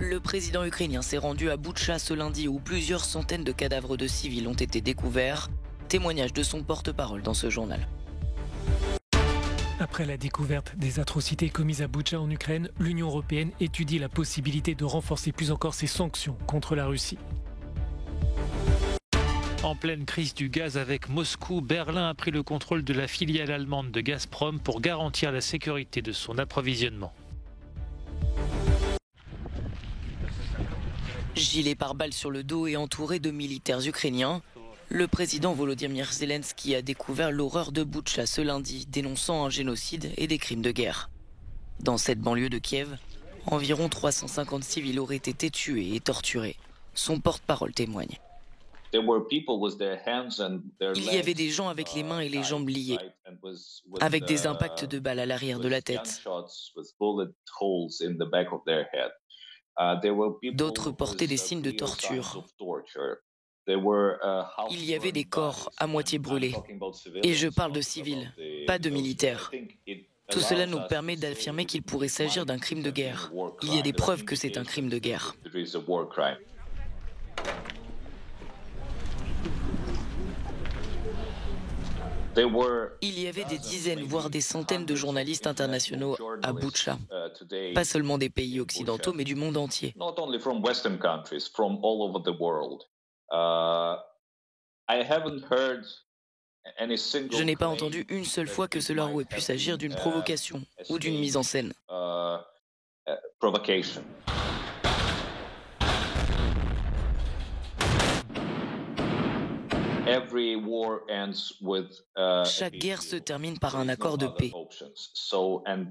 Le président ukrainien s'est rendu à Boutcha ce lundi où plusieurs centaines de cadavres de civils ont été découverts. Témoignage de son porte-parole dans ce journal. Après la découverte des atrocités commises à Boutcha en Ukraine, l'Union européenne étudie la possibilité de renforcer plus encore ses sanctions contre la Russie. En pleine crise du gaz avec Moscou, Berlin a pris le contrôle de la filiale allemande de Gazprom pour garantir la sécurité de son approvisionnement. Gilet pare-balles sur le dos et entouré de militaires ukrainiens, le président Volodymyr Zelensky a découvert l'horreur de Boutcha ce lundi, dénonçant un génocide et des crimes de guerre. Dans cette banlieue de Kiev, environ 350 civils auraient été tués et torturés. Son porte-parole témoigne. Il y avait des gens avec les mains et les jambes liées, avec des impacts de balles à l'arrière de la tête. D'autres portaient des signes de torture. Il y avait des corps à moitié brûlés. Et je parle de civils, pas de militaires. Tout cela nous permet d'affirmer qu'il pourrait s'agir d'un crime de guerre. Il y a des preuves que c'est un crime de guerre. Il y avait des dizaines, voire des centaines de journalistes internationaux à Boutcha. Pas seulement des pays occidentaux, mais du monde entier. Je n'ai pas entendu une seule fois que cela aurait pu s'agir d'une provocation ou d'une mise en scène. Chaque guerre se termine par un accord de paix.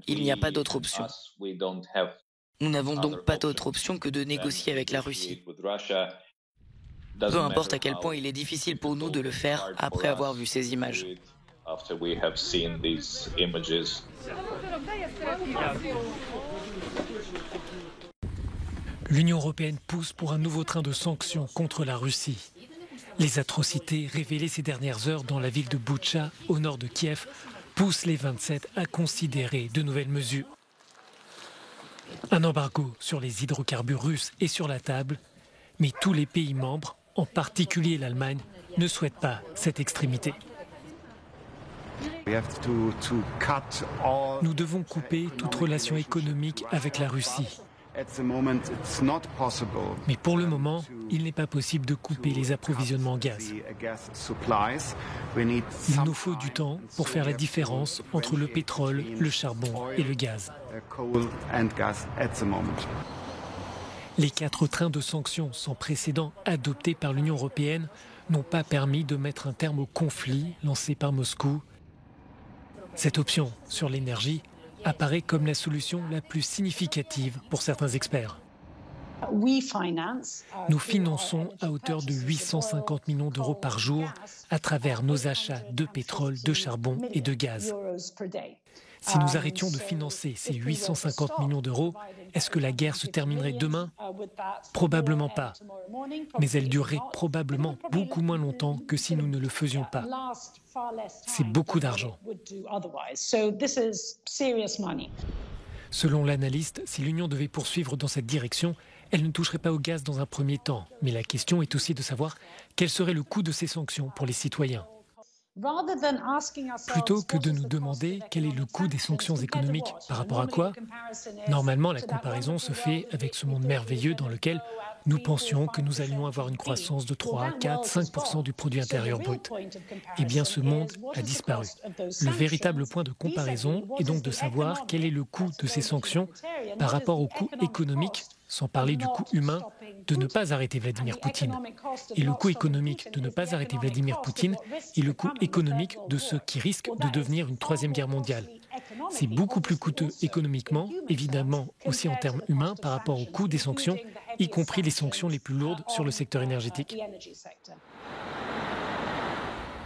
Il n'y a pas d'autre option. Nous n'avons donc pas d'autre option que de négocier avec la Russie. Peu importe à quel point il est difficile pour nous de le faire après avoir vu ces images. L'Union européenne pousse pour un nouveau train de sanctions contre la Russie. Les atrocités révélées ces dernières heures dans la ville de Boutcha, au nord de Kiev, poussent les 27 à considérer de nouvelles mesures. Un embargo sur les hydrocarbures russes est sur la table, mais tous les pays membres, en particulier l'Allemagne, ne souhaitent pas cette extrémité. Nous devons couper toute relation économique avec la Russie. Mais pour le moment, il n'est pas possible de couper les approvisionnements en gaz. Il nous faut du temps pour faire la différence entre le pétrole, le charbon et le gaz. Les 4 trains de sanctions sans précédent adoptés par l'Union européenne n'ont pas permis de mettre un terme au conflit lancé par Moscou. Cette option sur l'énergie apparaît comme la solution la plus significative pour certains experts. Nous finançons à hauteur de 850 millions d'euros par jour à travers nos achats de pétrole, de charbon et de gaz. Si nous arrêtions de financer ces 850 millions d'euros, est-ce que la guerre se terminerait demain? Probablement pas. Mais elle durerait probablement beaucoup moins longtemps que si nous ne le faisions pas. C'est beaucoup d'argent. Selon l'analyste, si l'Union devait poursuivre dans cette direction, elle ne toucherait pas au gaz dans un premier temps. Mais la question est aussi de savoir quel serait le coût de ces sanctions pour les citoyens. Plutôt que de nous demander quel est le coût des sanctions économiques, par rapport à quoi, normalement la comparaison se fait avec ce monde merveilleux dans lequel nous pensions que nous allions avoir une croissance de 3, 4, 5% du produit intérieur brut. Eh bien ce monde a disparu. Le véritable point de comparaison est donc de savoir quel est le coût de ces sanctions par rapport au coût économique, sans parler du coût humain, de ne pas arrêter Vladimir Poutine. Et le coût économique de ne pas arrêter Vladimir Poutine est le coût économique de ce qui risque de devenir une troisième guerre mondiale. C'est beaucoup plus coûteux économiquement, évidemment aussi en termes humains par rapport au coût des sanctions, y compris les sanctions les plus lourdes sur le secteur énergétique.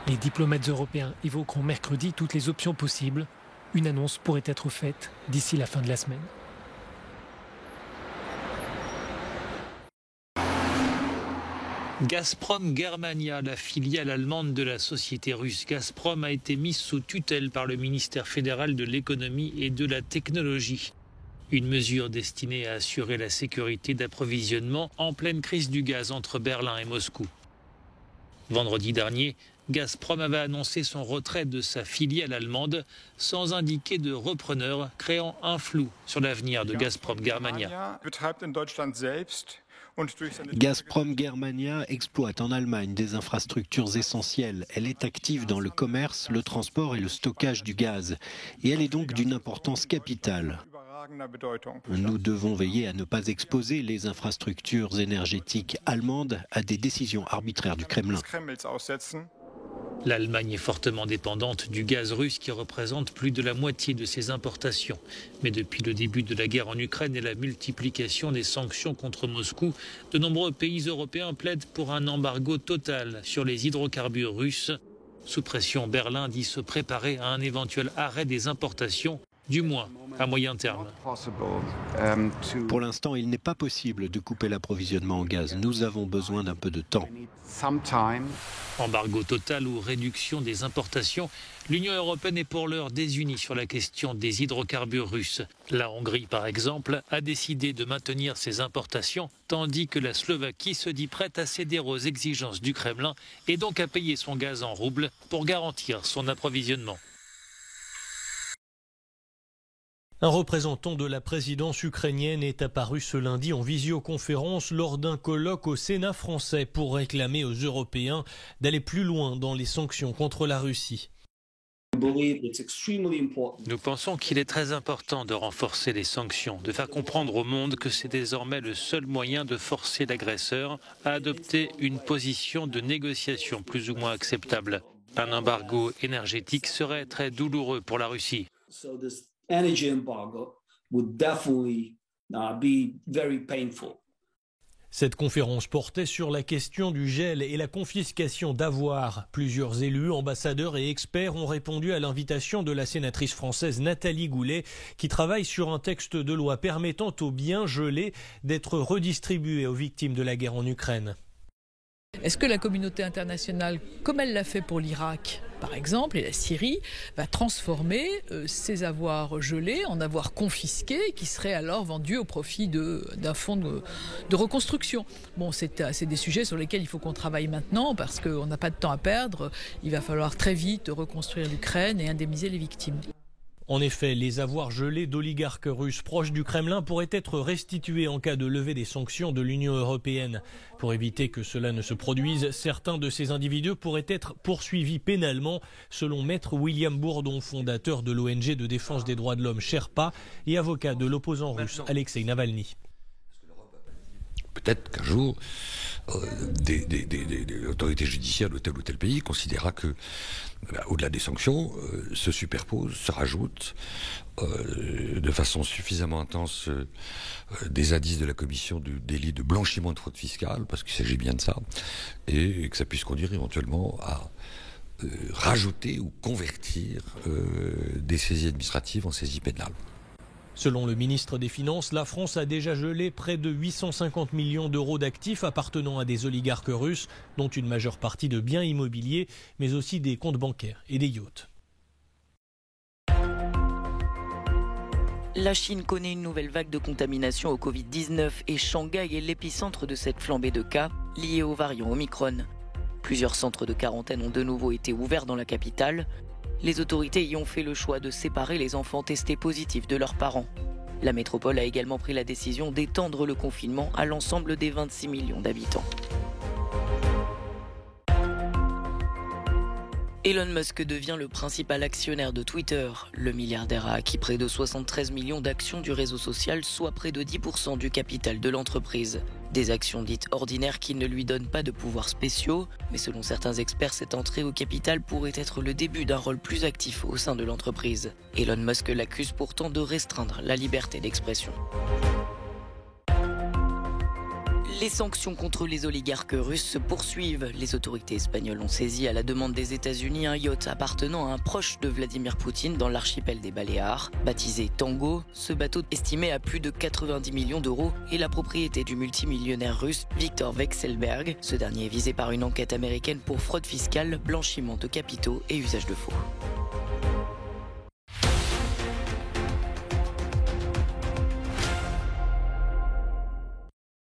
Les diplomates européens évoqueront mercredi toutes les options possibles. Une annonce pourrait être faite d'ici la fin de la semaine. Gazprom Germania, la filiale allemande de la société russe Gazprom, a été mise sous tutelle par le ministère fédéral de l'économie et de la technologie. Une mesure destinée à assurer la sécurité d'approvisionnement en pleine crise du gaz entre Berlin et Moscou. Vendredi dernier, Gazprom avait annoncé son retrait de sa filiale allemande sans indiquer de repreneur, créant un flou sur l'avenir de Gazprom Germania. Gazprom Germania exploite en Allemagne des infrastructures essentielles. Elle est active dans le commerce, le transport et le stockage du gaz. Et elle est donc d'une importance capitale. Nous devons veiller à ne pas exposer les infrastructures énergétiques allemandes à des décisions arbitraires du Kremlin. L'Allemagne est fortement dépendante du gaz russe qui représente plus de la moitié de ses importations. Mais depuis le début de la guerre en Ukraine et la multiplication des sanctions contre Moscou, de nombreux pays européens plaident pour un embargo total sur les hydrocarbures russes. Sous pression, Berlin dit se préparer à un éventuel arrêt des importations, du moins à moyen terme. Pour l'instant, il n'est pas possible de couper l'approvisionnement en gaz. Nous avons besoin d'un peu de temps. Embargo total ou réduction des importations, l'Union européenne est pour l'heure désunie sur la question des hydrocarbures russes. La Hongrie, par exemple, a décidé de maintenir ses importations, tandis que la Slovaquie se dit prête à céder aux exigences du Kremlin et donc à payer son gaz en roubles pour garantir son approvisionnement. Un représentant de la présidence ukrainienne est apparu ce lundi en visioconférence lors d'un colloque au Sénat français pour réclamer aux Européens d'aller plus loin dans les sanctions contre la Russie. Nous pensons qu'il est très important de renforcer les sanctions, de faire comprendre au monde que c'est désormais le seul moyen de forcer l'agresseur à adopter une position de négociation plus ou moins acceptable. Un embargo énergétique serait très douloureux pour la Russie. Energy embargo would definitely be very painful. Cette conférence portait sur la question du gel et la confiscation d'avoirs. Plusieurs élus, ambassadeurs et experts ont répondu à l'invitation de la sénatrice française Nathalie Goulet, qui travaille sur un texte de loi permettant aux biens gelés d'être redistribués aux victimes de la guerre en Ukraine. Est-ce que la communauté internationale, comme elle l'a fait pour l'Irak, par exemple, et la Syrie, va transformer ces avoirs gelés en avoirs confisqués qui seraient alors vendus au profit d'un fonds de reconstruction? Bon, c'est des sujets sur lesquels il faut qu'on travaille maintenant parce qu'on n'a pas de temps à perdre. Il va falloir très vite reconstruire l'Ukraine et indemniser les victimes. En effet, les avoirs gelés d'oligarques russes proches du Kremlin pourraient être restitués en cas de levée des sanctions de l'Union européenne. Pour éviter que cela ne se produise, certains de ces individus pourraient être poursuivis pénalement, selon maître William Bourdon, fondateur de l'ONG de défense des droits de l'homme Sherpa et avocat de l'opposant russe Alexei Navalny. Peut-être qu'un jour, l'autorité judiciaire de tel ou tel pays considérera que, au-delà des sanctions, se superposent, se rajoutent de façon suffisamment intense des indices de la commission du délit de blanchiment de fraude fiscale, parce qu'il s'agit bien de ça, et que ça puisse conduire éventuellement à rajouter ou convertir des saisies administratives en saisies pénales. Selon le ministre des Finances, la France a déjà gelé près de 850 millions d'euros d'actifs appartenant à des oligarques russes, dont une majeure partie de biens immobiliers, mais aussi des comptes bancaires et des yachts. La Chine connaît une nouvelle vague de contamination au Covid-19 et Shanghai est l'épicentre de cette flambée de cas liés au variant Omicron. Plusieurs centres de quarantaine ont de nouveau été ouverts dans la capitale. Les autorités y ont fait le choix de séparer les enfants testés positifs de leurs parents. La métropole a également pris la décision d'étendre le confinement à l'ensemble des 26 millions d'habitants. Elon Musk devient le principal actionnaire de Twitter. Le milliardaire a acquis près de 73 millions d'actions du réseau social, soit près de 10% du capital de l'entreprise. Des actions dites ordinaires qui ne lui donnent pas de pouvoirs spéciaux, mais selon certains experts, cette entrée au capital pourrait être le début d'un rôle plus actif au sein de l'entreprise. Elon Musk l'accuse pourtant de restreindre la liberté d'expression. Les sanctions contre les oligarques russes se poursuivent. Les autorités espagnoles ont saisi à la demande des États-Unis un yacht appartenant à un proche de Vladimir Poutine dans l'archipel des Baléares. Baptisé Tango, ce bateau estimé à plus de 90 millions d'euros est la propriété du multimillionnaire russe Viktor Vekselberg. Ce dernier est visé par une enquête américaine pour fraude fiscale, blanchiment de capitaux et usage de faux.